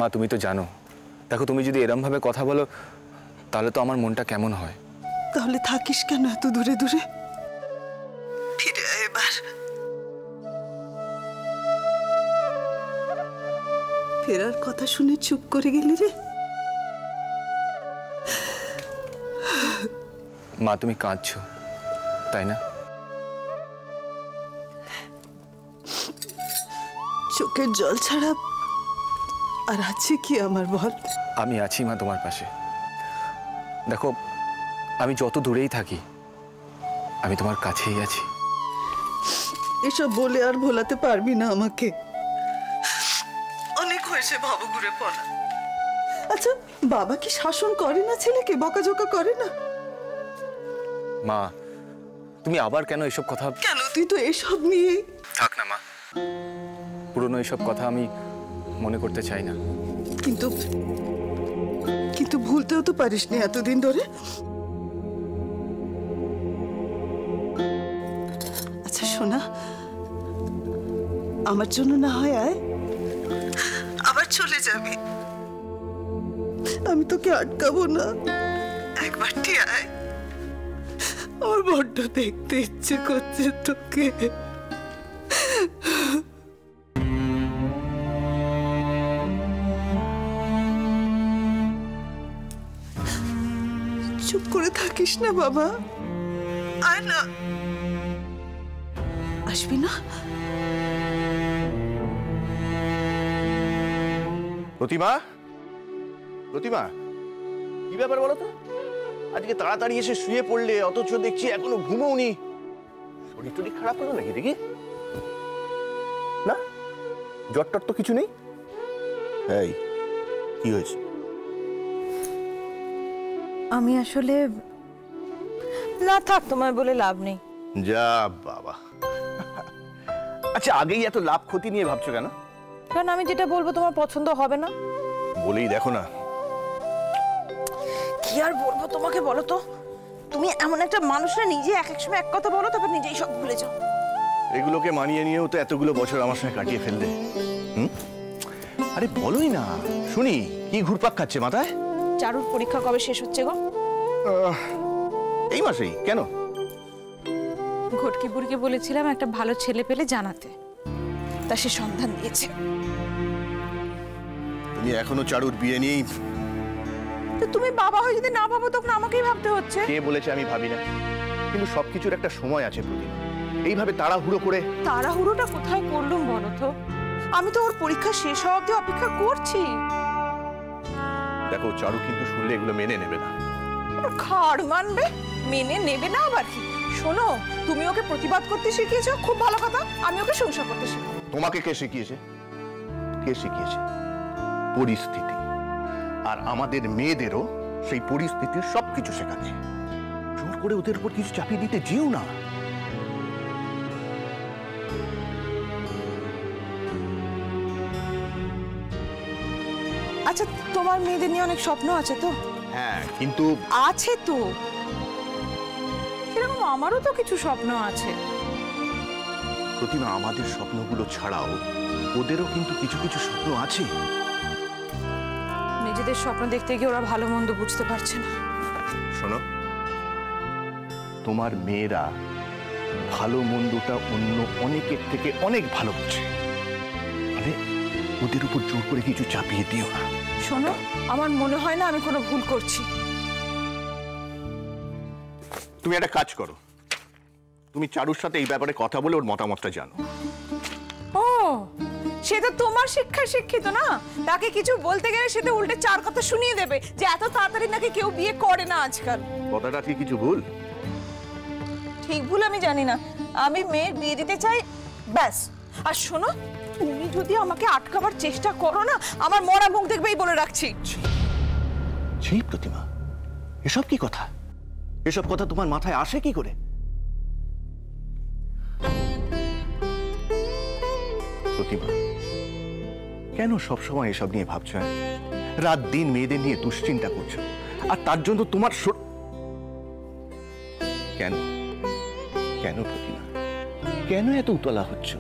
মা তুমি তো জানো, দেখো তুমি যদি এরম ভাবে কথা বলো তাহলে তো আমার মনটা কেমন হয়। তাহলে থাকিস কেন এত দূরে দূরে? ফিরে আয় এবার। ফেরার কথা শুনে চুপ করে গেলি রে? মা তুমি কাঁদছো তাই না? চোখের জল ছাড়া আর আছে কি আমার বল? আমি আছি মা তোমার পাশে। দেখো আমি যত দূরেই থাকি আমি তোমার কাছেই আছি। এসব বলে আর ভোলাতে পারবি না আমাকে। অনেক হয়েছে ভবঘুরে পড়া। আচ্ছা বাবা কি শাসন করে না ছেলেকে? বকাঝকা করে না? মা তুমি আবার কেন এসব কথা? কেন? তুই তো এসব নিয়ে থাক না মা, পুরনো এসব কথা আমি মনে করতে চাই না। কিন্তু কিন্তু ভুলতেও তো পারিস নি এতদিন ধরে। আচ্ছা শোনা, আমার জন্য না হয় আয়, আবার চলে যাবি, আমি তোকে আটকাবো না। একবারটি আয়, আমার বড্ড দেখতে ইচ্ছে করছে তোকে। চুপ করে থাকিস না বাবা, আয় না। আসবি না? প্রতিমা, প্রতিমা কি ব্যাপার বলো তো? আজকে তাড়াতাড়ি এসে শুয়ে পড়লে, অথচ দেখছি এখনো ঘুমোওনি। শরীর টরীর খারাপ হলো নাকি দেখি? না জ্বর টর তো কিছু নেই। এই কি হয়েছে? আমি আসলে না, থাক, তোমায় বলে লাভ নেই। যা বাবা। আচ্ছা আগেই এত লাভ ক্ষতি নিয়ে ভাবছো কেন? কারণ আমি যেটা বলবো তোমার পছন্দ হবে না। বলেই দেখো না। কি আর বলবো তোমাকে বলো তো? তুমি এমন একটা মানুষ না, নিজে এক এক সময় এক কথা বলো, তারপর নিজেই সব ভুলে যাও। এগুলোকে মানিয়ে নিয়েও তো এতগুলো বছর আমার সঙ্গে কাটিয়ে ফেললে। আরে বলোই না শুনি, কি ঘুরপাক খাচ্ছে মাথায়? চারুর পরীক্ষা কবে শেষ হচ্ছে গো? এই মাসেই। কেন? ঘটকি বুড়িকে বলেছিলাম একটা ভালো ছেলে পেলে জানাতে, তা সে সন্ধান দিয়েছে। তুমি এখনো চারুর বিয়ে নিয়েই? তো তুমি বাবা হয়ে যদি না ভাবো তখন আমাকেই ভাবতে হচ্ছে। কে বলেছে আমি ভাবি না? কিন্তু সবকিছুর একটা সময় আছে প্রতিমা। এইভাবে তাড়াহুড়ো করে। তাড়াহুড়োটা কোথায় করলুম বলো তো? আমি তো ওর পরীক্ষা শেষ হওয়া অবধি অপেক্ষা করছি। দেখো চারু কিন্তু শুনলে এগুলো মেনে নেবে না। খাড় মানবে, মেনে নেবে না আবার কি? শোনো, তুমি ওকে প্রতিবাদ করতে শিখিয়েছো, খুব ভালো কথা। আমি ওকে সংসার করতে শিখাবো। তোমাকে কে শিখিয়েছে? কে শিখিয়েছে? পরিস্থিতি। আর আমাদের মেয়েদেরও সেই পরিস্থিতির সবকিছু শেখাতে। জোর করে ওদের উপর কিছু চাপিয়ে দিতে যেও না। আচ্ছা তোমার মেয়েদের নিয়ে অনেক স্বপ্ন আছে তো? হ্যাঁ কিন্তু আছে তো, সেরকম আমারও তো কিছু স্বপ্ন আছে। প্রতিমা আমাদের স্বপ্নগুলো ছাড়াও ওদেরও কিন্তু কিছু কিছু স্বপ্ন আছে। নিজেদের স্বপ্ন দেখতে গিয়ে ওরা ভালো মন্দ বুঝতে পারছে না। শোনো, তোমার মেয়েরা ভালো মন্দটা অন্য অনেকের থেকে অনেক ভালো বুঝে। মানে ওদের উপর জোর করে কিছু চাপিয়ে দিও না। শোনো, আমার মনে হয় না আমি কোনো ভুল করছি। তুমি একটা কাজ করো, তুমি চারুর সাথে এই ব্যাপারে কথা বলে ওর মতামতটা জানো। ও, সে তো তোমার শিক্ষায় শিক্ষিত না, তাকে কিছু বলতে গেলে সে তো উল্টে চার কথা শুনিয়ে দেবে যে এত তাড়াতাড়ি নাকি কেউ বিয়ে করে না আজকাল। কথাটা কি কিছু ভুল? ঠিক ভুল আমি জানি না, আমি মেয়ের বিয়ে দিতে চাই ব্যাস। আর শোনো, তুমি যদি আমাকে আটকাবার চেষ্টা করো না, আমার মরা মুখ দেখবেই বলে রাখছি। ছি প্রতিমা, এসব কি কথা? এসব কথা তোমার মাথায় আসে কি করে? প্রতিমা, কেন সবসময় এসব নিয়ে ভাবছো? রাত দিন মেয়েদের নিয়ে দুশ্চিন্তা করছো, আর তার জন্য তোমার কেন কেন প্রতিমা, কেন এত উতলা হচ্ছ?